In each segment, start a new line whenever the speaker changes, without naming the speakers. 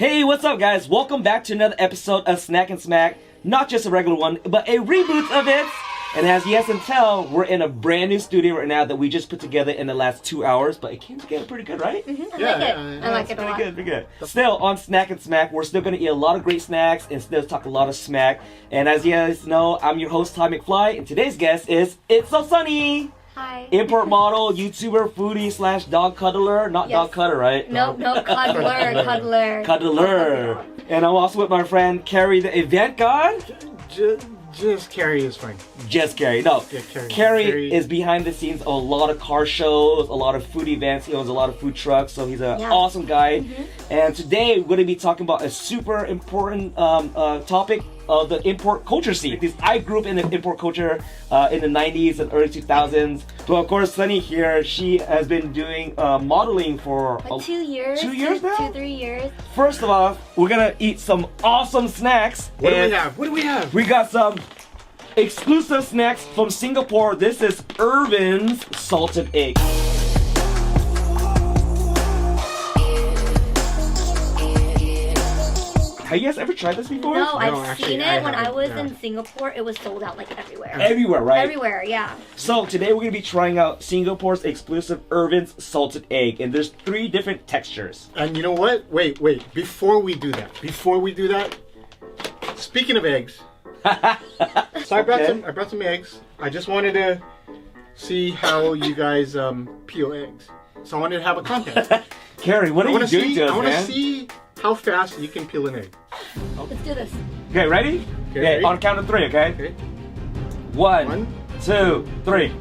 Hey, what's up guys? Welcome back to another episode of Snack and Smack. Not just a regular one, but a reboot of it. And as you guys can tell, we're in a brand new studio right now that we just put together in the last 2 hours, but it came together pretty good, right?
I like it a lot.
Pretty good. Still, on Snack and Smack, we're still going to eat a lot of great snacks and still talk a lot of smack. And as you guys know, I'm your host, McFly, and today's guest is It's So Sunny!
Hi.
Import model, YouTuber, foodie / dog cuddler. Not
Yes.
dog cuddler, right?
Nope, cuddler.
Cuddler. And I'm also with my friend Cary, the event god.
Just Cary is fine.
Just Cary. No,
Yeah, Cary.
Cary is behind the scenes of a lot of car shows, a lot of food events. He owns a lot of food trucks, so he's an awesome guy. And today we're going to be talking about a super important topic of the import culture scene. Because I grew up in the import culture in the 90s and early 2000s. So of course, Sunny here, she has been doing modeling for
Like 2 years.
2 years now?
2-3 years.
First of all, we're gonna eat some awesome snacks.
What do we have?
We got some exclusive snacks from Singapore. This is Irvin's salted egg. Have you guys ever tried this before?
No, I've
actually,
seen
I
it when I
haven't,
was
yeah.
in Singapore. It was sold out like everywhere.
Everywhere, right?
Everywhere, yeah.
So today we're gonna be trying out Singapore's exclusive Irvin's salted egg, and there's 3 different textures.
And you know what? Wait. Before we do that, speaking of eggs, so I brought some eggs. I just wanted to see how you guys peel eggs. So I wanted to have a contest.
Cary, what are you doing to us,
I want to
man?
see how fast you can peel an egg.
Let's do this.
Okay, ready?
Okay, ready?
On a count of 3, okay?
Okay.
1, 2, 3.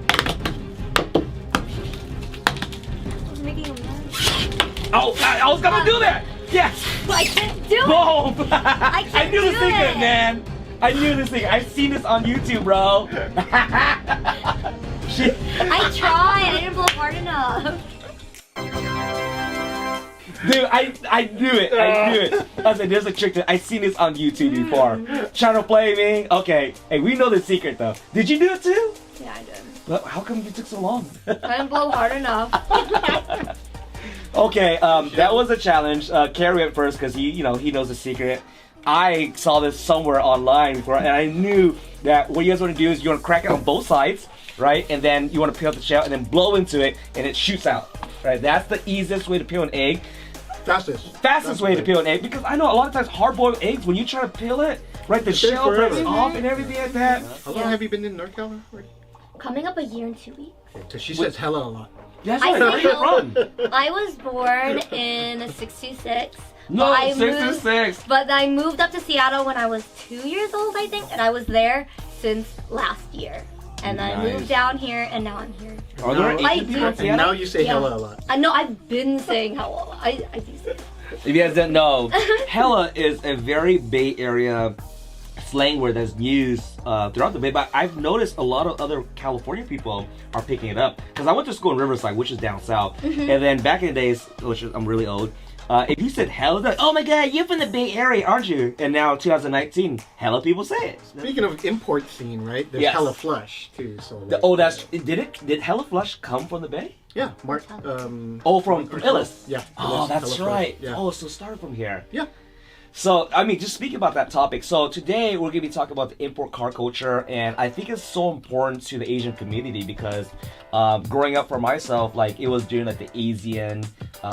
I'm making a mess.
Oh, I was gonna do that! Yes!
I can't do it.
Boom!
I can't
knew the
do
secret,
it.
man! I knew this thing. I've seen this on YouTube, bro. Shit.
I tried. I didn't blow hard enough.
Dude, I knew it. I knew it. I said, there's a trick to I've seen this on YouTube before. Trying to play me? Okay. Hey, we know the secret, though. Did you do it, too?
Yeah, I did.
But how come you took so long?
I didn't blow hard enough.
Okay, that was a challenge. Cary went first because he knows the secret. I saw this somewhere online before, and I knew that what you guys want to do is you want to crack it on both sides, right? And then you want to peel out the shell and then blow into it, and it shoots out, right? That's the easiest way to peel an egg. Fastest way to peel an egg, because I know a lot of times hard-boiled eggs, when you try to peel it, right, the shell breaks off and everything like that.
How long have you been in NorCal?
Coming up a year and 2 weeks.
So she says hella a lot.
That's
I
right.
say
Where you from?
I was born in '66.
No,
I
66.
But I moved up to Seattle when I was 2 years old, I think, and I was there since last year. And then I moved down here, and now I'm here.
Are there
Now-
Asian people in
And
Seattle?
now you say hella a lot.
I know I've been saying hello. I do say it.
If you guys don't know, hella is a very Bay Area slang word that's used throughout the Bay, but I've noticed a lot of other California people are picking it up. Because I went to school in Riverside, which is down south, and then back in the days, which is, I'm really old, if you said hella, they're like, oh my god, you're from the Bay Area, aren't you? And now 2019, hella people say it.
Speaking of import scene, right? There's
Yes.
hella flush too. So
Did hella flush come from the Bay?
yeah, Mark.
Oh, from Illis.
Yeah.
Oh,
Illis,
that's
hella
right.
flush, yeah.
Oh, so start from here.
Yeah.
So, I mean, just speaking about that topic, so today we're going to be talking about the import car culture, and I think it's so important to the Asian community because growing up for myself, like, it was during, like, the Asian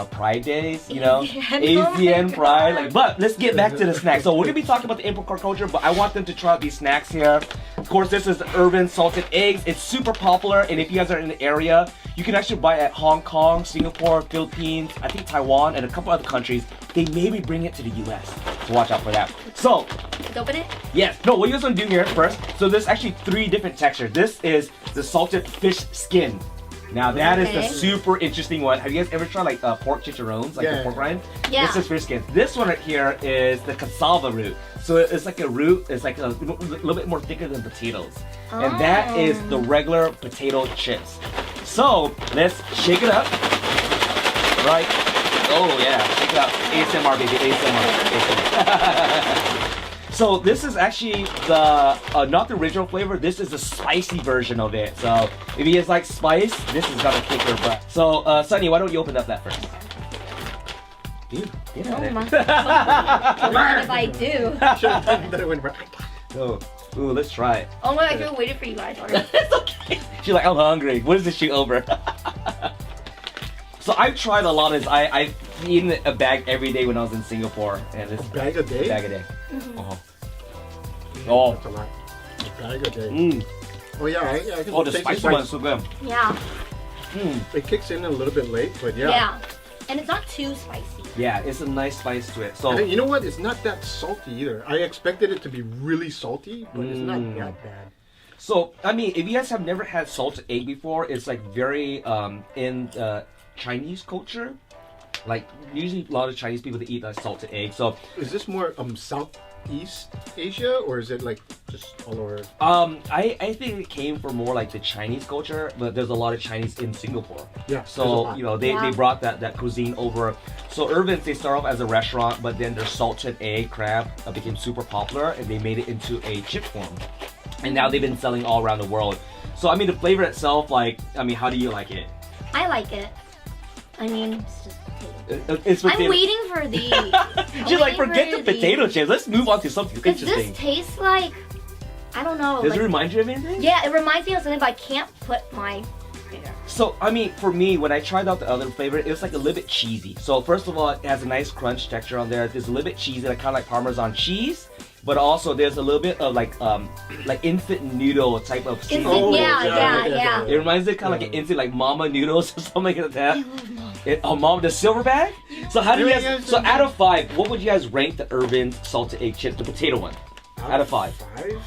Pride days, you know? Asian Pride. Like, but let's get back to the snacks. So, we're going to be talking about the import car culture, but I want them to try out these snacks here. Of course, this is the Irvin salted eggs. It's super popular, and if you guys are in the area, you can actually buy it at Hong Kong, Singapore, Philippines, I think Taiwan, and a couple other countries. They maybe bring it to the US. So watch out for that. So,
Let's open it.
yes. No, what you guys want to do here first. So there's actually 3 different textures. This is the salted fish skin. Now that is the
Okay.
super interesting one. Have you guys ever tried like pork chicharrones, like the
Yeah.
pork rind?
Yeah.
This is fish skin. This one right here is the cassava root. So it's like a root. It's like a little bit more thicker than potatoes, and that is the regular potato chips. So let's shake it up. Right. Oh yeah, shake it up. ASMR baby, ASMR. So this is actually the not the original flavor. This is the spicy version of it. So if you guys like spice, this is gonna kick your butt. So Sunny, why don't you open up that first? Dude, get
Oh
at
my.
it.
What if I do?
That it went right.
Oh, ooh, let's try it.
Oh my, I feel waiting for you guys already.
It's okay. She's like, I'm hungry. What is this shoot over? So I've tried a lot of this. I've eaten a bag every day when I was in Singapore. And it's
A bag a day?
bag a day.
Mhm.
Oh.
Yeah,
Oh.
that's a lot. A bag a day.
Mm.
Oh yeah, I can
Oh, the
taste
spicy one's so good.
Yeah.
Mm.
It kicks in a little bit late, but yeah.
Yeah. And it's not too spicy.
Yeah, it's a nice spice to it. So
And you know what? It's not that salty either. I expected it to be really salty, but it's not
Mm.
that bad.
So, I mean, if you guys have never had salted egg before, it's like very in Chinese culture. Like usually a lot of Chinese people they eat like salted egg. So,
Is this more Southeast Asia or is it like just all over?
I think it came from more like the Chinese culture, but there's a lot of Chinese in Singapore.
Yeah. there's a
So,
lot.
you know, they
Yeah.
brought that cuisine over. So Irvin's, they start off as a restaurant, but then their salted egg crab became super popular and they made it into a chip form. And now they've been selling all around the world. So, I mean, the flavor itself, like, I mean, how do you like it?
I like it. I mean, it's just potato.
It's
I'm
potato-
waiting for these.
She's like, forget the potato chips. Let's move on to something
Because
interesting.
this tastes like, I don't know.
Does
like,
it remind you of anything?
yeah, it reminds me of something, but I can't put my finger.
So, I mean, for me, when I tried out the other flavor, it was like a little bit cheesy. So, first of all, it has a nice crunch texture on there. There's a little bit cheesy, like kind of like Parmesan cheese. But also, there's a little bit of like instant noodle type of seasoning.
Oh,
Yeah.
It reminds me kind of like an instant like mama noodles or something like
I
that.
love mom.
Mom, the silver bag. So how do you
Yeah,
guys?
yeah,
So
yeah.
out of 5, what would you guys rank the Irvin salted egg chips, the potato one? Out of 5.
5?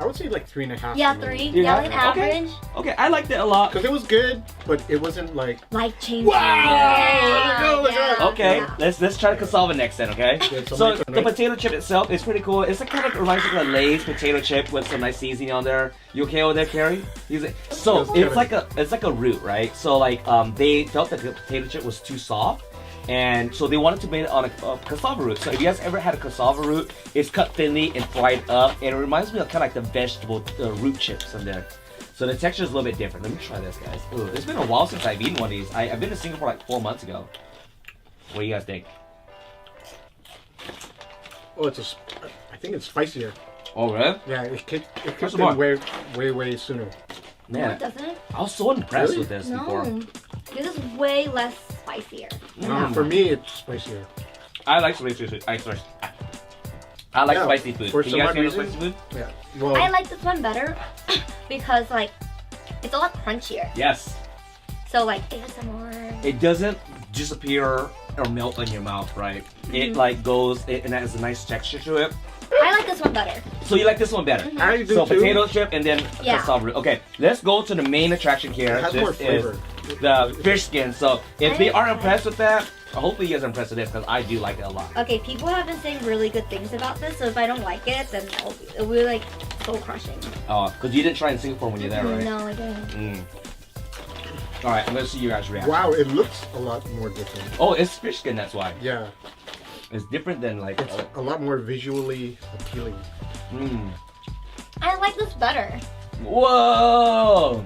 I would say like 3.5.
Yeah, 3.
You
Yeah,
have
like
it?
average.
Okay, I liked it a lot.
Because it was good, but it wasn't like.
Life changing.
Wow!
Yeah,
Look at that.
Okay,
yeah.
let's try cassava next then. Okay.
Yeah, it's
So
nice,
the
right?
potato chip itself is pretty cool. It's like kind of reminds me of a Lay's potato chip with some nice seasoning on there. You okay over there, Cary? So
Yes,
it's like a root, right? So like they felt that the potato chip was too soft. And so they wanted to make it on a cassava root. So if you guys ever had a cassava root, it's cut thinly and fried up. And it reminds me of kind of like the vegetable root chips in there. So the texture is a little bit different. Let me try this, guys. Ooh, it's been a while since I've eaten one of these. I've been to Singapore like 4 months ago. What do you guys think?
Oh, I think it's spicier.
Oh, really?
Yeah, it kicked
some more.
in way sooner.
No,
Man,
it doesn't.
I was so impressed
Really?
with this before.
No. This is way less spicier.
For me, it's spicier.
I like spicy food. I like
Yeah,
spicy food.
for
Can you guys
some
handle
reason-
spicy food?
Yeah. Well,
I like this one better because like it's a lot crunchier.
Yes.
So like ASMR.
It doesn't disappear or melt in your mouth, right? It like goes, and it has a nice texture to it.
I like this one better.
So you like this one better?
I do
So
too.
potato chip and then
Yeah.
cassava root. Okay, let's go to the main attraction here.
It has
This
more
is
flavor.
the fish skin. So if
I
they
like
are
that.
impressed with that, hopefully you guys are impressed with this because I do like it a lot.
Okay, people have been saying really good things about this, so if I don't like it, then it'll be like soul crushing.
Oh, because you didn't try in Singapore when you're there, right?
No, I didn't.
Mm. All right, I'm gonna see you guys react.
wow, it looks a lot more different.
Oh, it's fish skin. That's why
Yeah,
it's different than like.
it's a lot more visually appealing.
Mm.
I like this better.
Whoa,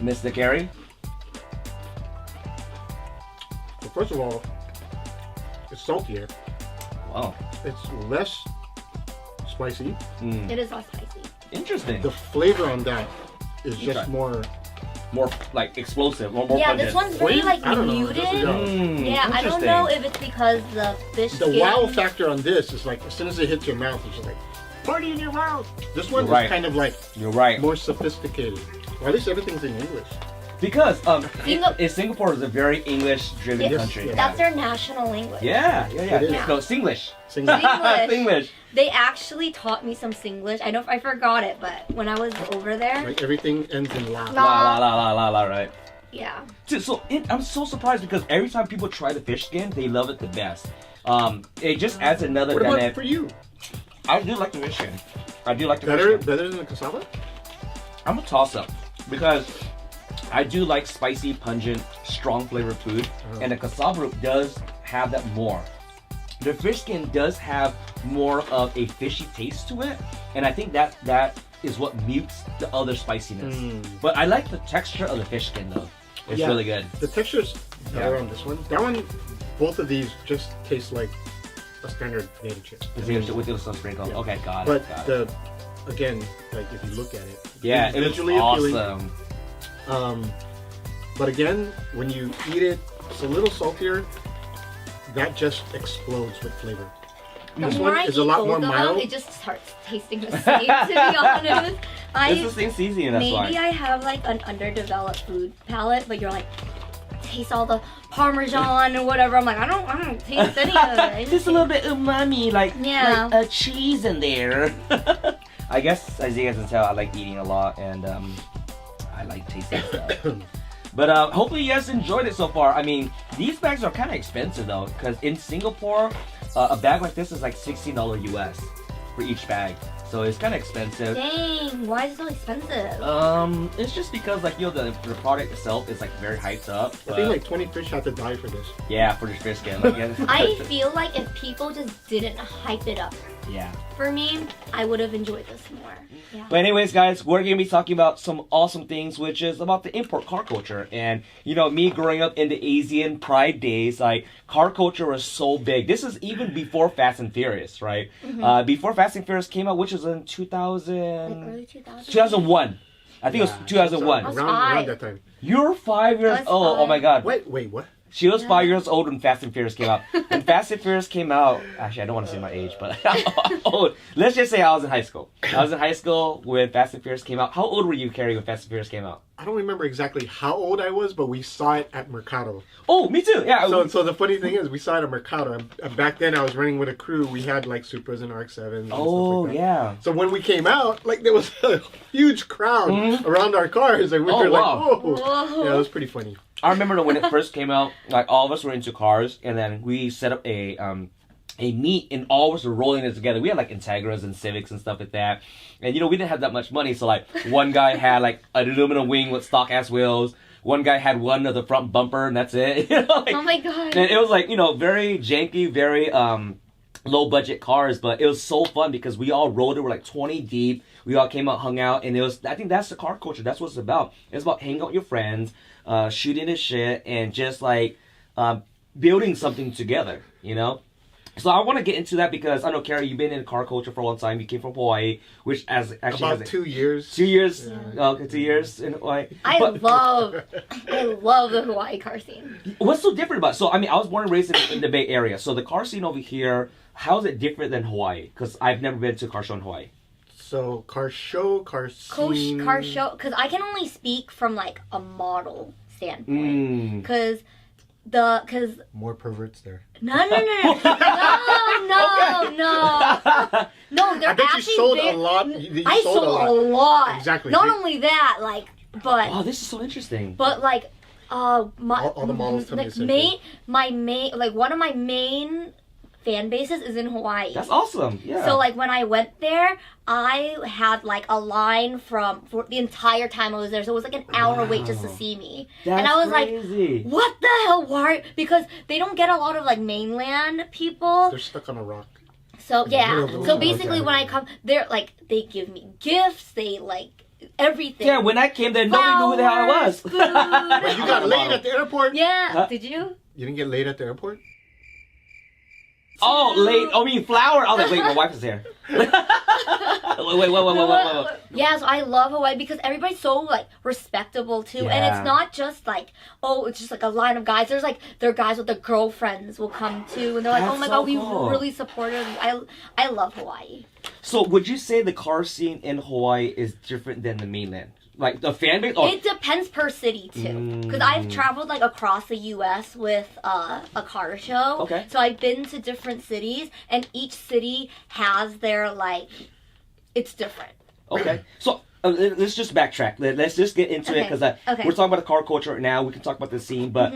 Mr. Cary.
So first of all, it's saltier.
Wow.
It's less spicy.
Mm.
It is less spicy.
Interesting.
The flavor on that is just
Okay.
more.
More like explosive, more
Yeah,
pungent.
this one's very
Flavor?
like
I don't know,
muted.
this is- yeah.
Mm,
Yeah, I don't
interesting.
know if it's because the fish
The
skin.
wow factor on this is like as soon as it hits your mouth, it's just like party in your mouth. This one
You're right.
is kind of like
You're right.
more sophisticated. Well, at least everything's in English.
Because
Singa-
Singapore is a very English-driven
Yes,
country.
yeah.
That's their national language.
Yeah.
It is.
No, Singlish.
Single.
Singlish.
Singlish.
They actually taught me some Singlish. I know I forgot it, but when I was over there,
Like everything ends in la.
No.
La la la la la, right?
yeah.
Dude, so I'm so surprised because every time people try the fish skin, they love it the best. It just adds another
What about
dynamic.
for you?
I do like the fish skin. I do like the
Better,
fish skin.
better than the cassava?
I'm a toss-up because I do like spicy, pungent, strong flavored food, and the cassava root does have that more. The fish skin does have more of a fishy taste to it, and I think that is what mutes the other spiciness. But I like the texture of the fish skin though. It's really good.
The texture's better on this one. That one, both of these just taste like a standard potato chip.
With some sprinkles.
Yeah.
Okay, got
But
it.
Again, like if you look at it,
Yeah,
it's
it was
visually
awesome.
appealing. But again, when you eat it, it's a little saltier. That just explodes with flavor.
The
This
more
one
I
is
eat
a lot
both
more
of them,
mild.
it just starts tasting the same, to be honest.
It's the same seasoning, that's why.
Maybe I have like an underdeveloped food palate, but you're like, taste all the Parmesan or whatever. I'm like, I don't taste any of it.
Just a little bit umami, like
Yeah.
a cheese in there. I guess, as you guys can tell, I like eating a lot, and I like tasting stuff. But hopefully you guys enjoyed it so far. I mean, these bags are kind of expensive though, because in Singapore, a bag like this is like $16 US for each bag. So it's kind of expensive.
Dang, why is it so expensive?
It's just because like, you know, the product itself is like very hyped up.
I think like 20 fish had to die for this.
Yeah, for the fish skin. Like, yeah.
I feel like if people just didn't hype it up
Yeah.
for me, I would have enjoyed this more. Yeah.
But anyways, guys, we're gonna be talking about some awesome things, which is about the import car culture. And you know, me growing up in the Asian Pride days, like car culture was so big. This is even before Fast and Furious, right? Before Fast and Furious came out, which was in 2000,
Like early 2000s?
2001. I think it was 2001.
Around that time.
You're 5 years
I was
old. Oh
5.
my God.
Wait, what?
She was 5 years old when Fast and Furious came out. When Fast and Furious came out, actually, I don't want to say my age, but I'm old. Let's just say I was in high school. I was in high school when Fast and Furious came out. How old were you, Cary, when Fast and Furious came out?
I don't remember exactly how old I was, but we saw it at Mercado.
Oh, me too. Yeah.
So the funny thing is, we saw it at Mercado. And back then, I was running with a crew. We had like Supras and RX-7s. And
Oh,
stuff like that.
yeah.
So when we came out, like there was a huge crowd around our cars, and we were
wow.
like, "Whoa!"
Whoa.
Yeah, it was pretty funny.
I remember when it first came out, like all of us were into cars, and then we set up a meet, and all of us were rolling it together. We had like Integras and Civics and stuff like that, and you know we didn't have that much money, so like one guy had like an aluminum wing with stock ass wheels. One guy had one of the front bumper, and that's it. You know, like,
Oh my god.
and it was like, you know, very janky, very low budget cars, but it was so fun because we all rode it. We're like 20 deep. We all came out, hung out, and it was. I think that's the car culture. That's what it's about. It's about hanging out with your friends, shooting the shit, and just like building something together. You know. So I want to get into that because I know, Cary, you've been in car culture for a long time. You came from Hawaii, which actually
About
has
2 years.
2 years.
Yeah.
Okay, 2 years in Hawaii.
I
But-
love the Hawaii car scene.
What's so different about? So I mean, I was born and raised in the Bay Area. So the car scene over here, how is it different than Hawaii? Because I've never been to a car show in Hawaii.
So car show, car scene.
Car show, because I can only speak from like a model standpoint. Because
More perverts there.
no, they're
I bet you
actually
sold
very-
a lot. You
I sold a lot.
Exactly.
Not only that, like, but
Oh, this is so interesting.
like, all
the models tell me
like
the same thing.
one of my main fan bases is in Hawaii.
That's awesome. Yeah.
So like when I went there, I had like a line for the entire time I was there. So it was like an hour wait just to see me.
That's
and I was
crazy.
like, what the hell? Why? Because they don't get a lot of like mainland people.
They're stuck on a rock.
So yeah.
middle of
So
the
basically
ocean.
when I come, they're like, they give me gifts. They like everything.
Yeah, when I came there, nobody knew who the hell I was.
Flowers,
But
food.
you got laid at the airport?
Yeah.
Huh?
Did you?
You didn't get laid at the airport?
Oh, late. Oh, I mean, flower. I was like, wait, my wife is here. wait.
Yeah, so I love Hawaii because everybody's so like respectable too, and
Yeah.
it's not just like, oh, it's just like a line of guys. There's like their guys with their girlfriends will come too, and they're like,
That's
oh my
so
god, we
cool.
really supportive. I love Hawaii.
So, would you say the car scene in Hawaii is different than the mainland? Like the fan base? Or...
It depends per city too, because I've traveled like across the U.S. with a car show.
Okay.
So I've been to different cities, and each city has their like, it's different.
Okay. So, let's just backtrack. Let's just get into it
Okay.
because
Okay.
we're talking about the car culture right now. We can talk about the scene, but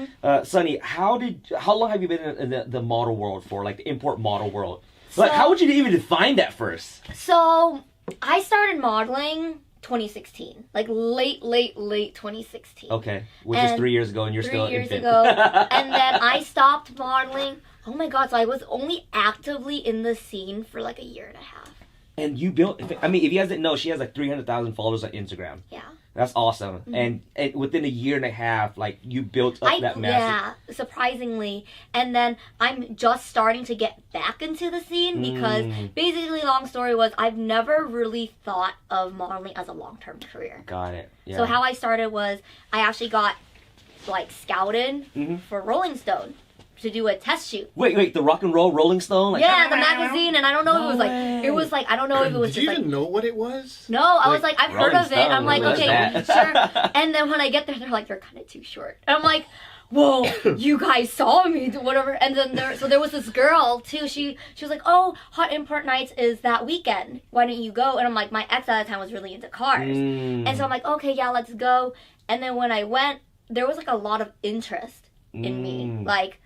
Sunny, how long have you been in the model world for? Like the import model world? Like, how would you even define that first?
So I started modeling 2016, like late 2016.
Okay, which is
And
3 years ago, and you're
3
still
years
infant.
ago, and then I stopped modeling. Oh my god! So I was only actively in the scene for like a year and a half.
And you built. I mean, if you guys didn't know, she has like 300,000 followers on Instagram.
Yeah.
That's awesome. And within a year and a half, like, you built up that massive...
Yeah, surprisingly. And then I'm just starting to get back into the scene because basically, long story was, I've never really thought of modeling as a long-term career.
Got it. Yeah.
So how I started was, I actually got, like, scouted for Rolling Stone to do a test shoot.
Wait, the Rock and Roll Rolling Stone? Like,
yeah, the magazine, and I don't know if it was like, I don't know if it was
Did
just
you even know what it was?
No, I was like, I've heard of it. I'm like,
Rolling
okay,
Stone.
sure. And then when I get there, they're like, you're kind of too short. And I'm like, whoa, you guys saw me, whatever. And then there was this girl too. She was like, oh, Hot Import Nights is that weekend. Why don't you go? And I'm like, my ex at the time was really into cars, and so I'm like, okay, yeah, let's go. And then when I went, there was like a lot of interest in me, like.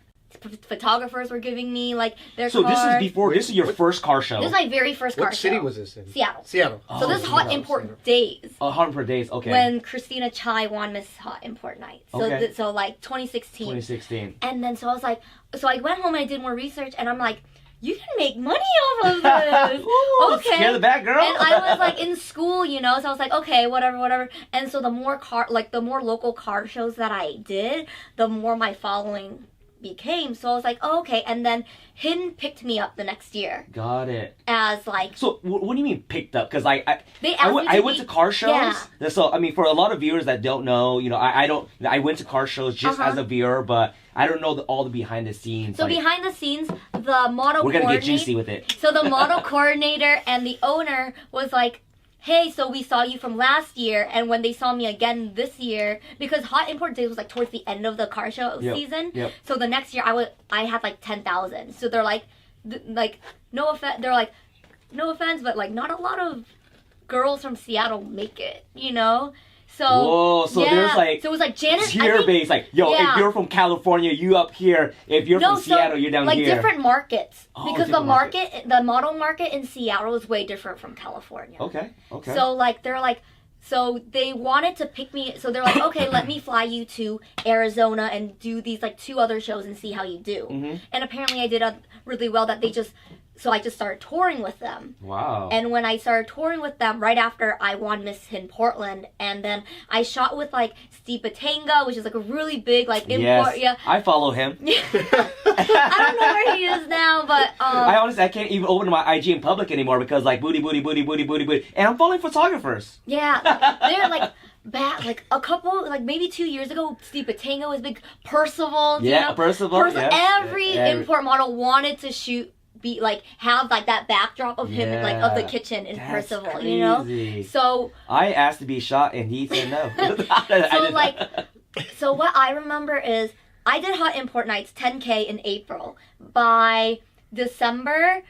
Photographers were giving me like their
so
cars.
This is your first car show.
This is my very first car show.
What city was this in?
Seattle.
Seattle.
So this is Hot Import Days.
Oh, Hot Import Days, okay.
When Christina Chai won Miss Hot Import Night. So
Okay.
so like 2016.
2016.
And then so I was like, so I went home and I did more research and I'm like, you can make money off of this.
Ooh,
Okay.
Scare the bad girl.
And I was like in school, you know, so I was like, okay, whatever. And so the more local car shows that I did, the more my following became. So I was like, oh, okay. And then Hidden picked me up the next year
Got it.
as like,
So what do you mean picked up? Because I
they asked me
went to car shows.
Yeah.
So I mean, for a lot of viewers that don't know, you know, I went to car shows just as a viewer, but I don't know all the behind the scenes.
So
like,
behind the scenes, the model
we're gonna get
coordinator.
juicy with it.
So the model coordinator and the owner was like, hey, so we saw you from last year, and when they saw me again this year, because Hot Import Days was like towards the end of the car show season.
Yep.
So the next year I had like 10,000. So they're like no offense. They're like, no offense, but like not a lot of girls from Seattle make it, you know. So
Whoa, so
yeah.
there's like
so it was like Janet
tier base, like yo,
Yeah.
if you're from California, you up here. If you're from Seattle, you're down
like
here.
different markets,
Oh,
because
different
the model market in Seattle is way different from California.
Okay.
So like they're like, so they wanted to pick me. So they're like, okay, let me fly you to Arizona and do these like 2 other shows and see how you do. And apparently I did really well. So I just started touring with them.
Wow.
And when I started touring with them, right after I won Miss in Portland, and then I shot with like Steve Batanga, which is like a really big like import.
Yes,
Yeah.
I follow him.
I don't know where he is now, but
I honestly, I can't even open my IG in public anymore because like booty, and I'm following photographers.
yeah, they're like like a couple, like maybe 2 years ago, Steve Batanga was big. Percival,
Yeah,
you know?
Percival, yeah.
Every import model wanted to have like that backdrop of him, like of the kitchen in
That's
Percival,
crazy.
you know. So
I asked to be shot and he said no.
So what I remember is I did Hot Import Nights 10K in April. By December,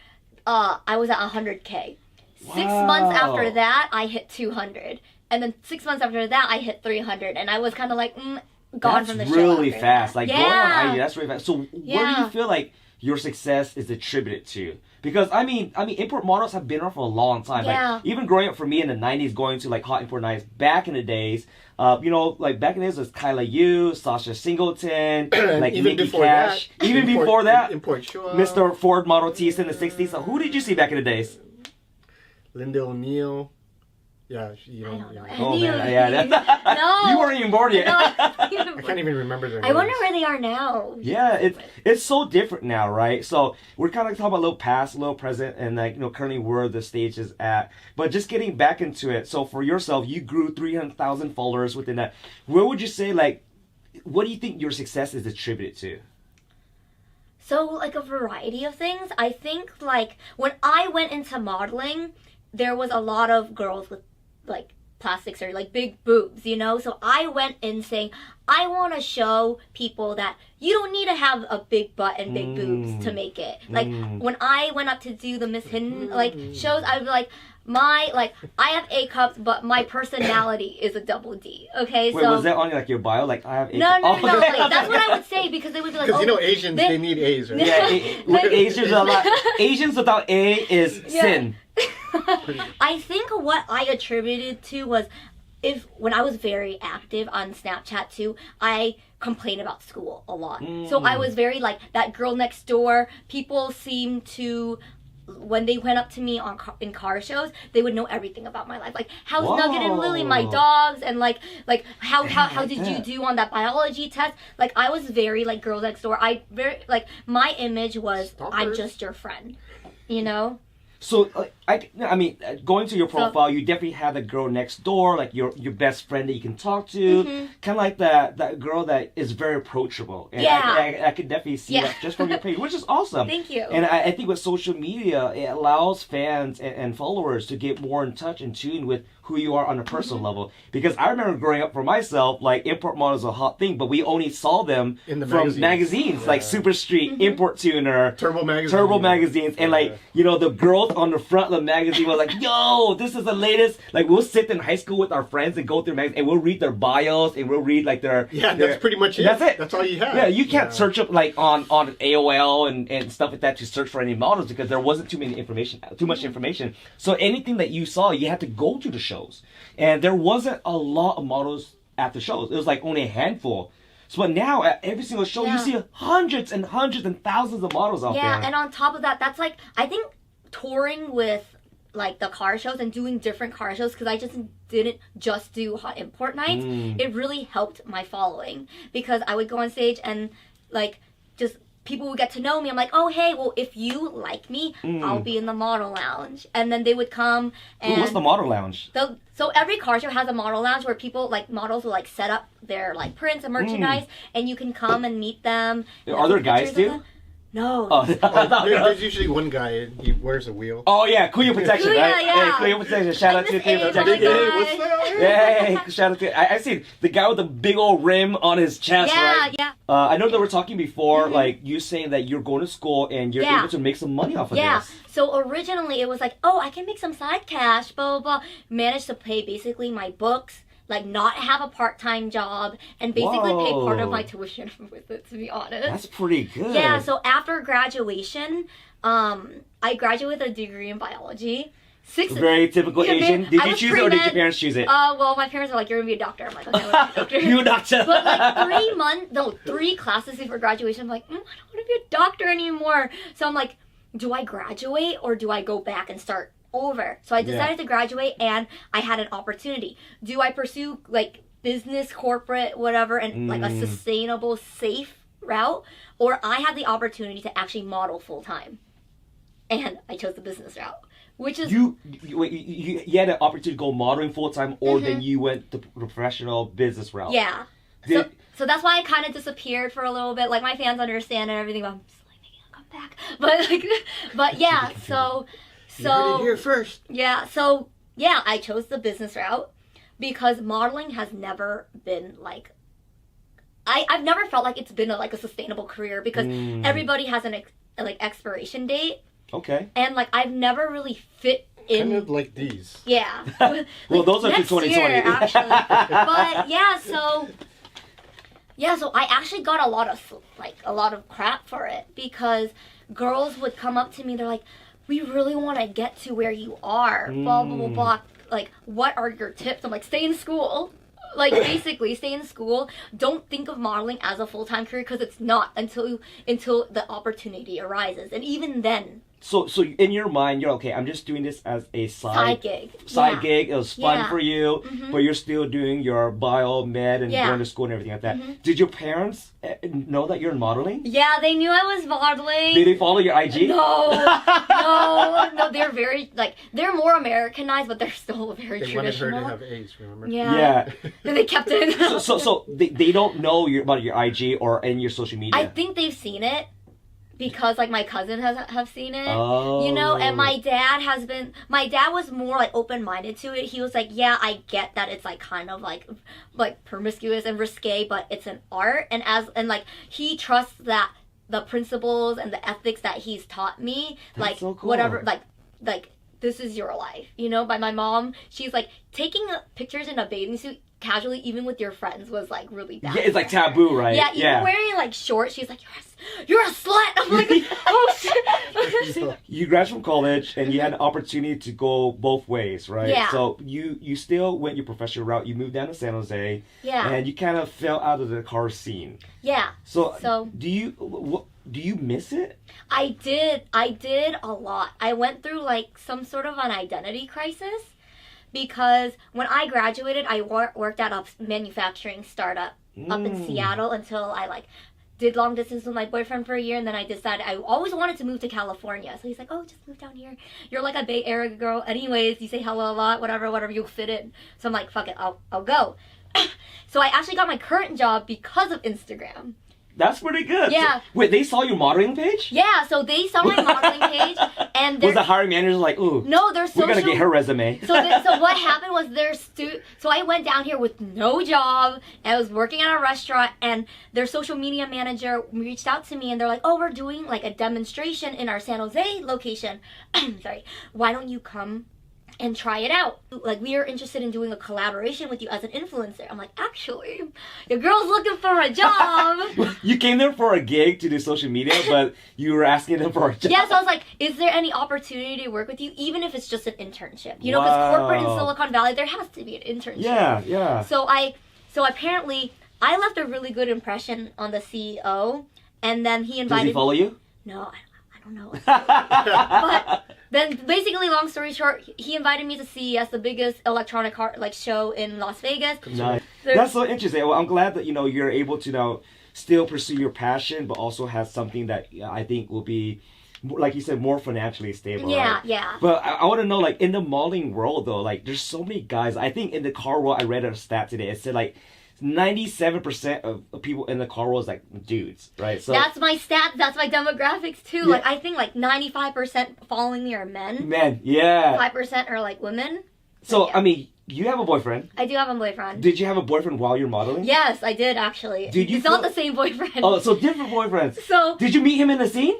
I was at 100K. 6 months after that, I hit 200. And then 6 months after that, I hit 300. And I was kind of like, gone from the show.
That's really
after
fast.
that.
Like going on IG, that's really fast. So what do
Yeah.
you feel like your success is attributed to? Because I mean, import models have been around for a long time.
Yeah.
Like even growing up for me in the '90s, going to like Hot Import Nights back in the days. You know, like back in the days was Kyla Yu, Sasha Singleton, like
even
Nikki
before
Cash.
that,
Even before that,
Import Show,
Mr. Ford Model T's in the '60s. So who did you see back in the days?
Linda O'Neill. Yeah,
I don't know.
Oh man, yeah.
No.
You weren't even born yet.
I can't even remember their names.
I wonder where they are now.
Yeah, it's so different now, right? So we're kind of talking about a little past, a little present, and like currently where the stage is at. But just getting back into it. So for yourself, you grew 300,000 followers within that. Where would you say what do you think your success is attributed to?
So like a variety of things. I think like when I went into modeling, there was a lot of girls with like plastic surgery, like big boobs, you know? So I went in saying, I want to show people that you don't need to have a big butt and big boobs to make it. Like when I went up to do the Miss Hidden shows, I would be like, I have A cups, but my personality is a double D. Okay,
Wait,
so
was that on like your bio? Like I have A.
no,
Oh,
like, that's what I would say because they would be like,
Because Asians, they need A's, right?
Yeah, Asians without A is sin.
I think what I attributed to was when I was very active on Snapchat too, I complained about school a lot. So I was very like that girl next door. People seem to when they went up to me in car shows, they would know everything about my life. Like, how's
Whoa.
Nugget and Lily, my dogs, and like how did you do on that biology test? Like, I was very like girl next door. My image was I'm just your friend, you know.
So, I mean, going to your profile, you definitely have the girl next door, like your best friend that you can talk to, kind of like that girl that is very approachable. And I could definitely see that just from your page, which is awesome.
Thank you.
And I think with social media, it allows fans and followers to get more in touch and tune with who you are on a personal level. Because I remember growing up for myself, like import models a hot thing, but we only saw them from magazines like Super Street, Import Tuner, Turbo magazines, and like, you know, the girls on the front of the magazine were like, yo, this is the latest. Like, we'll sit in high school with our friends and go through magazines, and we'll read their bios, and we'll read like their...
Yeah, that's pretty much it.
That's it.
That's all you have.
Yeah, you can't search up like on AOL and stuff like that to search for any models because there wasn't too much information. So anything that you saw, you had to go to the shows. And there wasn't a lot of models at the shows. It was like only a handful. So but now at every single show, you see hundreds and hundreds and thousands of models out there.
Yeah, and on top of that, that's like, I think touring with like the car shows and doing different car shows, because I just didn't just do hot import nights, it really helped my following, because I would go on stage and like just people would get to know me. I'm like, oh hey, well if you like me, I'll be in the model lounge, and then they would come and
what's the model lounge?
So every car show has a model lounge where people like models will like set up their like prints and merchandise, and you can come and meet them.
Are there guys too?
No.
There's usually one guy and he wears a wheel.
Oh yeah, Kuya Protection, right?
Yeah.
Hey, Kuya Protection. Shout out to Kuya Protection.
Hey, what's up?
Hey, shout out to I see the guy with the big old rim on his chest, right?
Yeah.
I know that we're talking before, like you saying that you're going to school and you're able to make some money off of this.
So originally it was like, oh, I can make some side cash, blah, blah, blah. Managed to pay basically my books, like not have a part-time job, and basically pay part of my tuition with it, to be honest.
That's pretty good.
Yeah, so after graduation, I graduated with a degree in biology.
Very typical Asian. Did you choose it or did your parents choose it?
Well, my parents were like, you're going to be a doctor. I'm like, okay, I'm a doctor.
You're a doctor.
But like 3 classes before graduation, I'm like, I don't want to be a doctor anymore. So I'm like, do I graduate or do I go back and start over? So I decided to graduate, and I had an opportunity. Do I pursue like business, corporate, whatever, and like a sustainable, safe route, or I had the opportunity to actually model full time? And I chose the business route, which is
you had an opportunity to go modeling full time, or then you went the professional business route.
Yeah. So that's why I kind of disappeared for a little bit. Like my fans understand and everything, but I'm just like, maybe I'll come back. But yeah, so.
You heard it here first.
Yeah, I chose the business route because modeling has never been like, I've never felt like it's been a sustainable career, because everybody has an expiration date.
Okay.
And like I've never really fit in.
Kind of like these.
Yeah.
Well, those are for 2020.
Year, actually. But so I actually got a lot of crap for it, because girls would come up to me, they're like, we really want to get to where you are, blah, blah, blah, blah. Like, what are your tips? I'm like, stay in school. Like, basically, stay in school. Don't think of modeling as a full-time career, because it's not until the opportunity arises. And even then.
So in your mind, you're okay, I'm just doing this as a side
gig.
Gig. It was fun for you, but you're still doing your bio, med, and going to school and everything like that. Did your parents know that you're modeling?
Yeah, they knew I was modeling.
Did they follow your IG?
No, they're very, they're more Americanized, but they're still very traditional.
They wanted her to have A's, remember?
Yeah. And they kept it.
So they don't know about your IG or in your social media?
I think they've seen it, because like my cousin have seen it,
oh.
You know, and my dad was more like open-minded to it. He was like, yeah, I get that it's like kind of like promiscuous and risque, but it's an art, and like he trusts that the principles and the ethics that he's taught me,
that's so cool.
Whatever, like this is your life, you know. By my mom, she's like, taking pictures in a bathing suit casually, even with your friends, was like really bad.
Yeah, it's like taboo, right?
Yeah, even wearing like shorts, she's like, you're a slut. I'm like, oh shit.
You graduated from college and you had an opportunity to go both ways, right?
Yeah.
So you still went your professional route. You moved down to San Jose.
Yeah.
And you kind of fell out of the car scene.
Yeah.
So do you? do you miss it?
I did a lot. I went through like some sort of an identity crisis because when I graduated, I worked at a manufacturing startup up in Seattle until I like did long distance with my boyfriend for a year, and then I decided I always wanted to move to California. So he's like, "Oh, just move down here. You're like a Bay Area girl, anyways. You say hello a lot, whatever, you'll fit in." So I'm like, "Fuck it, I'll go." So I actually got my current job because of Instagram.
That's pretty good.
Yeah.
So, wait, they saw your modeling page?
Yeah, so they saw my modeling page, and
Was the hiring manager like, ooh,
no, their social...
we're gonna get her resume.
So what happened was so I went down here with no job, and I was working at a restaurant, and their social media manager reached out to me, and they're like, "Oh, we're doing like a demonstration in our San Jose location. Sorry, why don't you come and try it out? Like, we are interested in doing a collaboration with you as an influencer." I'm like, "Actually, your girl's looking for a job."
You came there for a gig to do social media, but you were asking them for a job.
Yeah, so I was like, "Is there any opportunity to work with you, even if it's just an internship? You know, because corporate in Silicon Valley, there has to be an internship."
Yeah.
So apparently, I left a really good impression on the CEO, and then he invited.
Does he follow you?
No, I don't know. But then, basically, long story short, he invited me to CES, the biggest electronic car show in Las Vegas.
Nice. That's so interesting. Well, I'm glad that you're able to now still pursue your passion, but also have something that I think will be, like you said, more financially stable.
Yeah,
right?
yeah.
But I want to know, like, in the modeling world, though, like, there's so many guys. I think in the car world, I read a stat today. It said, like, 97% of people in the car world is, like, dudes, right? So
that's my stat. That's my demographics, too.
Yeah.
Like, I think, like, 95% following me are men.
Men, yeah.
5% are, like, women.
So,
yeah.
I mean, you have a boyfriend.
I do have a boyfriend.
Did you have a boyfriend while you're modeling?
Yes, I did, actually.
Did you
It's not the same boyfriend.
Oh, so different boyfriends.
So,
Did you meet him in the scene?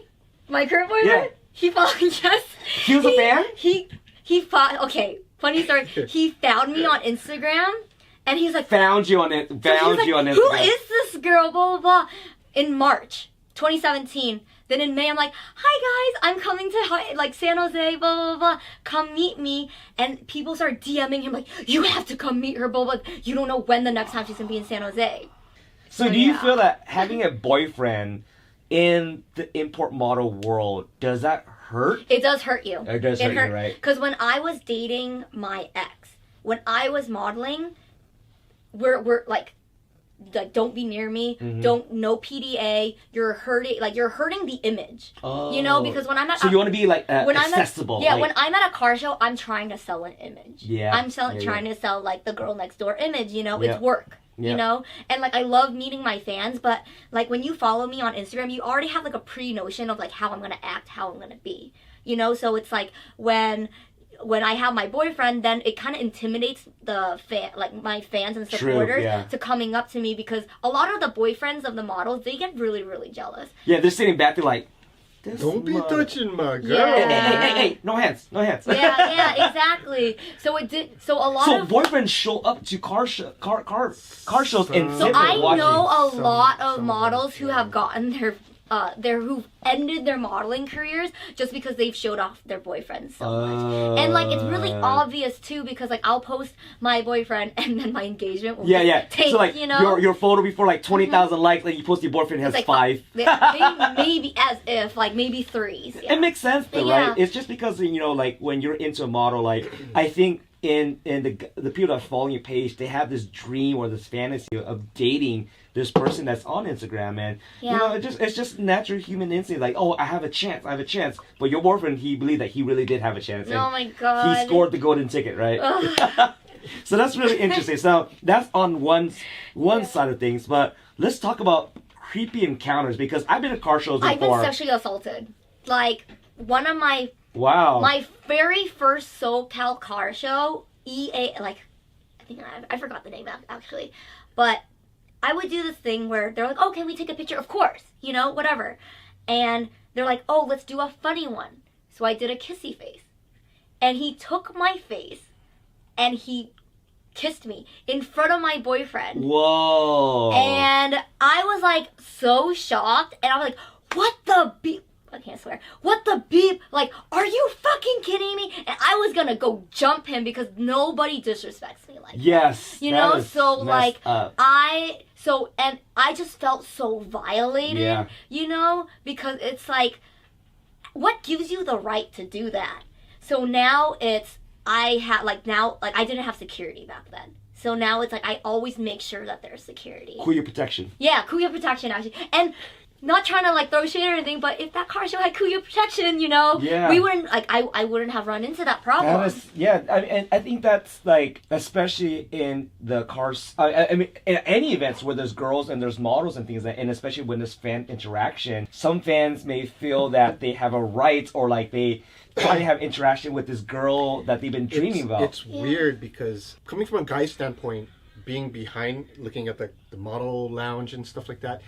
my current boyfriend?
Yeah.
He found, yes.
He was a fan?
He found, okay, funny story. He found me on Instagram, and he's like,
Found you on it. Found you on Instagram.
"Who is this girl?" Blah, blah, blah. In March 2017. Then in May, I'm like, "Hi, guys, I'm coming to, San Jose, blah, blah, blah. Come meet me." And people start DMing him, like, "You have to come meet her, blah, blah. You don't know when the next time she's going to be in San Jose."
So do you feel that having a boyfriend in the import model world, does that hurt?
It does hurt you.
It does hurt you, right?
Because when I was dating my ex, when I was modeling, we're like, don't be near me. Don't, no PDA. You're hurting the image.
Oh.
You know, because when I'm at
so you want to be like accessible.
When I'm at a car show, I'm trying to sell an image.
Yeah.
I'm trying to sell like the girl next door image. You know,
Yeah.
it's work.
Yeah.
You know, and like I love meeting my fans, but like when you follow me on Instagram, you already have like a pre-notion of like how I'm gonna act, how I'm gonna be. You know, so it's like when I have my boyfriend, then it kind of intimidates my fans and supporters to coming up to me, because a lot of the boyfriends of the models, they get really, really jealous.
Yeah, they're sitting back, they're like,
"Don't be touching my girl."
Yeah.
Hey, no hands.
Yeah, exactly. So a lot of
boyfriends show up to car shows and
So
sit
I
and watch
know
it.
a lot of models who have gotten who've ended their modeling careers just because they've showed off their boyfriends so much. And like it's really obvious too, because like I'll post my boyfriend and then my engagement will take,
so like
you know,
your photo before like 20,000 likes, like you post your boyfriend has
like
5.
maybe as if like maybe 3s. Yeah.
It makes sense though, right? It's just because like when you're into a model, like I think in the people that follow your page, they have this dream or this fantasy of dating this person that's on Instagram, and you know, it's just natural human instinct, like, oh, I have a chance. But your boyfriend, he believed that he really did have a chance. And
oh my god,
he scored the golden ticket, right? So that's really interesting. So that's on one side of things, but let's talk about creepy encounters, because I've been at car shows before.
I've been sexually assaulted. Like one of my my very first SoCal car show, I forgot the name actually, but I would do this thing where they're like, "Oh, can we take a picture?" Of course, you know, whatever. And they're like, "Oh, let's do a funny one." So I did a kissy face. And he took my face and he kissed me in front of my boyfriend.
Whoa.
And I was like so shocked, and I was like, "What the beep?" I can't swear. "What the beep? Like, are you fucking kidding me?" And I was gonna go jump him because nobody disrespects me like that.
Yes.
You know, so like So, and I just felt so violated, you know, because it's like, what gives you the right to do that? So now it's, I didn't have security back then. So now it's like, I always make sure that there's security.
Kuya protection.
Yeah, Kuya protection, actually. And not trying to, like, throw shade or anything, but if that car show had Kuya protection, you know, we wouldn't, like, I wouldn't have run into that problem.
I think that's, like, especially in the cars, I mean, in any events where there's girls and there's models and things, and especially when there's fan interaction, some fans may feel that they have a right, or, like, they try to have interaction with this girl that they've been dreaming about.
It's weird because, coming from a guy's standpoint, being behind, looking at the model lounge and stuff like that,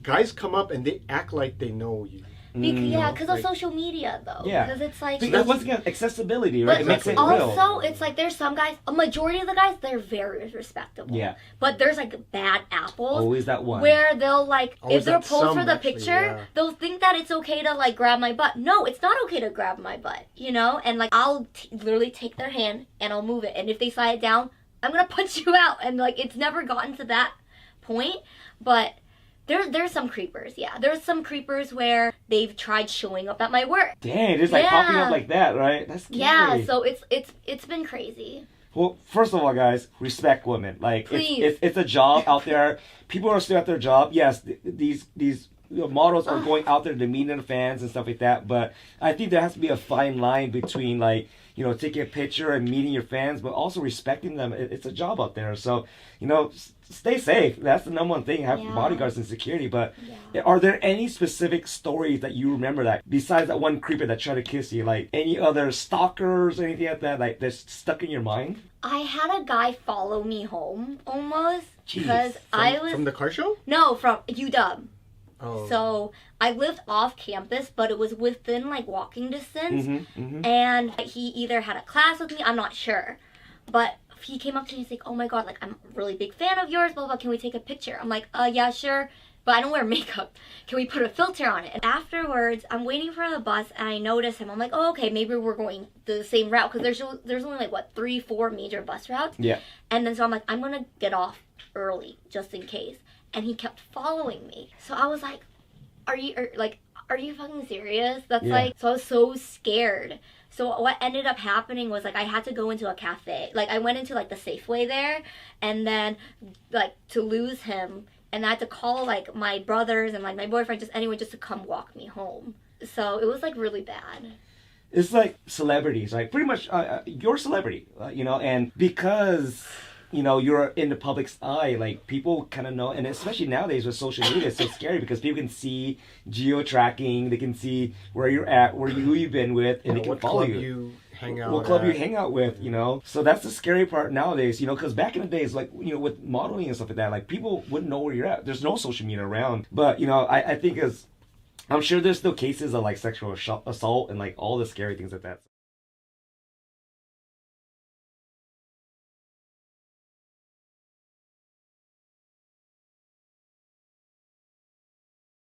guys come up and they act like they know you.
Because of social media, though.
Yeah.
Because it's like...
Because once again, accessibility, right?
But
it makes it
also,
real.
it's like there's some guys, a majority of the guys, they're very respectable.
Yeah.
But there's like bad apples.
Always that one.
Where they'll like,
Always
if they're
that
posed for the
actually,
picture, they'll think that it's okay to like grab my butt. No, it's not okay to grab my butt, you know? And like, I'll literally take their hand and I'll move it. And if they slide it down, I'm going to punch you out. And like, it's never gotten to that point. But... There's some creepers, yeah. There's some creepers where they've tried showing up at my work.
Dang, just like popping up like that, right? That's scary.
Yeah, so it's been crazy.
Well, first of all, guys, respect women. Like,
Please.
it's a job out there. People are still at their job. Yes, these models are going out there to meet the fans and stuff like that. But I think there has to be a fine line between, like, you know, taking a picture and meeting your fans, but also respecting them. It's a job out there. So, you know, stay safe. That's the number one thing. Have bodyguards and security. But are there any specific stories that you remember that, besides that one creeper that tried to kiss you, like any other stalkers or anything like that, like that's stuck in your mind?
I had a guy follow me home almost.
Jeez.
Because I was...
From the car show?
No, from UW.
Oh.
So I lived off campus, but it was within like walking distance. And he either had a class with me, I'm not sure. But he came up to me and he's like, oh my god, like I'm a really big fan of yours, blah, blah, can we take a picture? I'm like, yeah, sure. But I don't wear makeup. Can we put a filter on it? And afterwards, I'm waiting for the bus and I notice him. I'm like, oh, okay, maybe we're going the same route. Because there's only like, what, 3-4 major bus routes?
Yeah.
And then so I'm like, I'm going to get off early just in case. And he kept following me. So I was like, are you fucking serious? That's like, so I was so scared. So what ended up happening was like I had to go into a cafe. Like I went into like the Safeway there, and then like to lose him, and I had to call like my brothers and like my boyfriend, just anyone just to come walk me home. So it was like really bad.
It's like celebrities, like pretty much you're a celebrity, you know, and because you know you're in the public's eye, like people kind of know, and especially nowadays with social media, it's so scary because people can see geo-tracking, they can see where you're at, who you've been with, and they can follow you. What club you hang out with, you know? So that's the scary part nowadays, you know, because back in the days, like, you know, with modeling and stuff like that, like people wouldn't know where you're at. There's no social media around. But, you know, I think I'm sure there's still cases of like sexual assault and like all the scary things like that.